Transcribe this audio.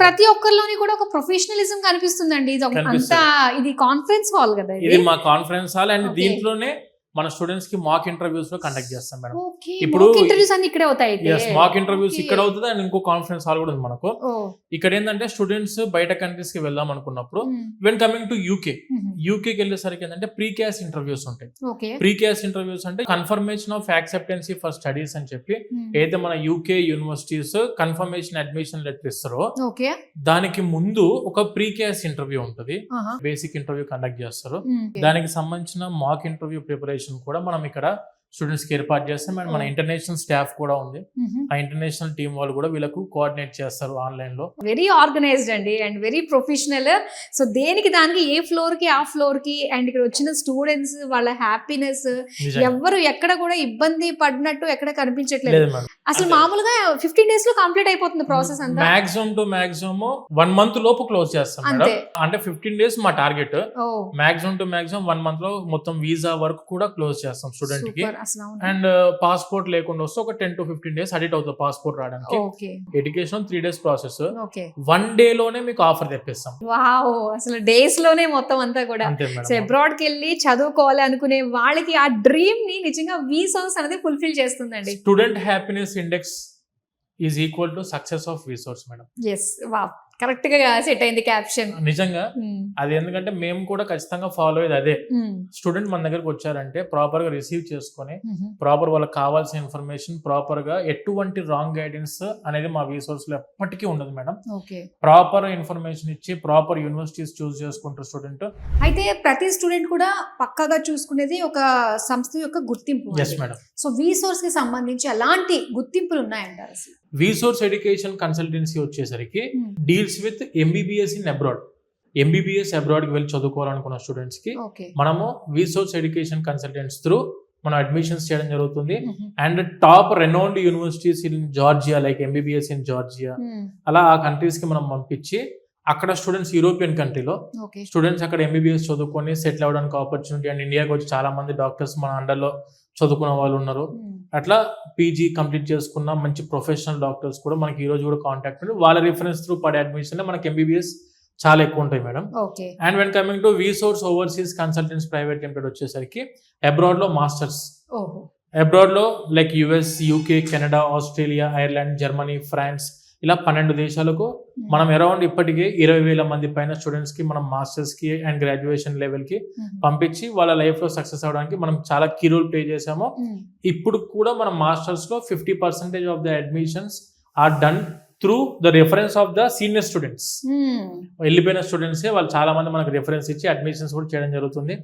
ప్రతి ఒక్కరిలోని కూడా ఒక ప్రొఫెషనలిజం కనిపిస్తుందండి. ఇది అంతా ఇది కాన్ఫరెన్స్ హాల్ కదా, ఇది మా కాన్ఫరెన్స్ హాల్. అండ్ దీంట్లోనే మన స్టూడెంట్స్ కి మాక్ ఇంటర్వ్యూస్ లో కండక్ట్ చేస్తాం మేడం. ఇప్పుడు ఇంటర్వ్యూస్ అన్ని ఇక్కడే అవుతాయి. మాక్ ఇంటర్వ్యూస్ ఇక్కడ అవుతుంది. అండ్ ఇంకో కాన్ఫరెన్స్ హాల్ కూడా ఉంది మనకు. ఇక్కడ ఏంటంటే స్టూడెంట్స్ బయట కంట్రీస్ కి వెళ్దాం అనుకున్నప్పుడు వెన్ కమింగ్ టు యూకేకి వెళ్ళేసరికి ఏంటంటే ప్రీ క్యాస్ ఇంటర్వ్యూస్ ఉంటాయి. ప్రీ క్యాస్ ఇంటర్వ్యూస్ అంటే confirmation of acceptancy for studies అని చెప్పి ఏదైతే మన UK universities confirmation admission letter ఇస్తారో దానికి ముందు ఒక ప్రీ క్యాస్ ఇంటర్వ్యూ ఉంటుంది. బేసిక్ ఇంటర్వ్యూ కండక్ట్ చేస్తారు. దానికి సంబంధించిన మాక్ ఇంటర్వ్యూ ప్రిపరేషన్ కూడా మనం ఇక్కడ స్టూడెంట్స్ కి ఏర్పాటు చేస్తాం. అండ్ మన ఇంటర్నేషనల్ స్టాఫ్ కూడా ఉంది. ఆ ఇంటర్నేషనల్ టీం వాళ్ళు కూడా వీళ్ళకు కోఆర్డినేట్ చేస్తారు ఆన్లైన్ లో. వెరీ ఆర్గనైజ్డ్ అండి అండ్ వెరీ ప్రొఫెషనల్. సో దేనికి దానికి ఏ ఫ్లోర్ కి ఆ ఫ్లోర్ కి అండ్ ఇక్కడ వచ్చిన స్టూడెంట్స్ వాళ్ళ హ్యాపీనెస్ ఎవరు ఎక్కడ కూడా ఇబ్బంది పడినట్టు ఎక్కడ కనిపించట్లేదు. అసలు మామూలుగా 15 days లో కంప్లీట్ అయిపోతుంది ప్రాసెస్ అంతా. మాక్సిమం టు మాక్సిమం 1 month లోపు క్లోజ్ చేస్తాం మేడం. అంటే 15 days మా target. Maximum to maximum 1 month లో మొత్తం వీసా వర్క్ కూడా క్లోజ్ చేస్తాం స్టూడెంట్ కి. అండ్ పాస్పోర్ట్ లేకుండా వస్తే ఒక 10 to 15 days అడిట్ అవుతుంది పాస్పోర్ట్ రావడానికి. Education 3 days process. 1 day లోనే మీకు ఆఫర్ తెప్పిస్తాం. వావ్, అసలు డేస్ లోనే మొత్తం అంతా కూడా. సో అబ్రాడ్ కి వెళ్ళి చదువుకోవాలి అనుకునే వాళ్ళకి ఆ డ్రీమ్ ని నిజంగా వీసాస్ అనేది ఫుల్ఫిల్ చేస్తుందండి. Student happiness index is equal to success of resource madam. Yes, wow, correct గా సెట్ అయింది క్యాప్షన్. నిజంగా అది ఎందుకంటే మేము కూడా ఖచ్చితంగా ఫాలో అయ్యేది అదే. స్టూడెంట్ మన దగ్గరకు వచ్చారంటే ప్రాపర్ గా రిసీవ్ చేసుకొని ప్రాపర్ వాళ్ళకి కావాల్సిన ఇన్ఫర్మేషన్ ప్రాపర్ గా ఎటువంటి రాంగ్ గైడెన్స్ అనేది మా రిసోర్స్ లో ఎప్పటికీ ఉండదు మేడం. ప్రాపర్ ఇన్ఫర్మేషన్ ఇచ్చి ప్రాపర్ యూనివర్సిటీస్ చూస్ చేసుకుంటారు స్టూడెంట్. అయితే ప్రతి స్టూడెంట్ కూడా పక్కాగా చూసుకునేది ఒక సంస్థ యొక్క గుర్తింపు. Yes madam. సో వీసోర్స్ కి సంబంధించి ఎలాంటి గుర్తింపులు ఉన్నాయంటారు అసలు? వీసోర్స్ ఎడ్యుకేషన్ కన్సల్టెన్సీ వచ్చేసరికి deals with MBBS in abroad. MBBS abroad కి వెళ్ళి చదువుకోవాలనుకున్న స్టూడెంట్స్ కి మనము వీసోర్స్ ఎడ్యుకేషన్ కన్సల్టెంట్స్ త్రూ మనం అడ్మిషన్స్ చేయడం జరుగుతుంది. And top renowned universities in Georgia like MBBS in Georgia అలా ఆ కంట్రీస్ కి మనం పంపించి అక్కడ స్టూడెంట్స్ యూరోపియన్ కంట్రీలో స్టూడెంట్స్ అక్కడ ఎంబీబీఎస్ చదువుకొని సెటిల్ అవ్వడానికి ఆపర్చునిటీ. అండ్ ఇండియాకి వచ్చి చాలా మంది డాక్టర్స్ మన అండర్లో చదువుకున్న వాళ్ళు ఉన్నారు. అట్లా పీజీ కంప్లీట్ చేసుకున్న మంచి ప్రొఫెషనల్ డాక్టర్స్ కూడా మనకి ఈ రోజు కూడా కాంటాక్ట్ ఉంది. వాళ్ళ రిఫరెన్స్ త్రూ పడే అడ్మిషన్ మనకి ఎంబీబీఎస్ చాలా ఎక్కువ ఉంటాయి madam. And when coming to V Sources overseas consultants private limited వచ్చేసరికి అబ్రాడ్ లో మాస్టర్స్. అబ్రాడ్ లో like US, UK, Canada, Australia, Ireland, Germany, France ఇలా 12 దేశాలకు మనం అరౌండ్ ఇప్పటికే 20,000 మంది పైన స్టూడెంట్స్ కి మనం మాస్టర్స్ కి అండ్ గ్రాడ్యుయేషన్ లెవెల్ కి పంపించి వాళ్ళ లైఫ్ లో సక్సెస్ అవడానికి మనం చాలా కీ రోల్ ప్లే చేసాము. ఇప్పుడు కూడా మనం మాస్టర్స్ లో 50% of the admissions are done through the reference of the senior students. వెళ్ళిపోయిన స్టూడెంట్సే వాళ్ళు చాలా మంది మనకు రిఫరెన్స్ ఇచ్చి అడ్మిషన్స్ కూడా చేయడం జరుగుతుంది.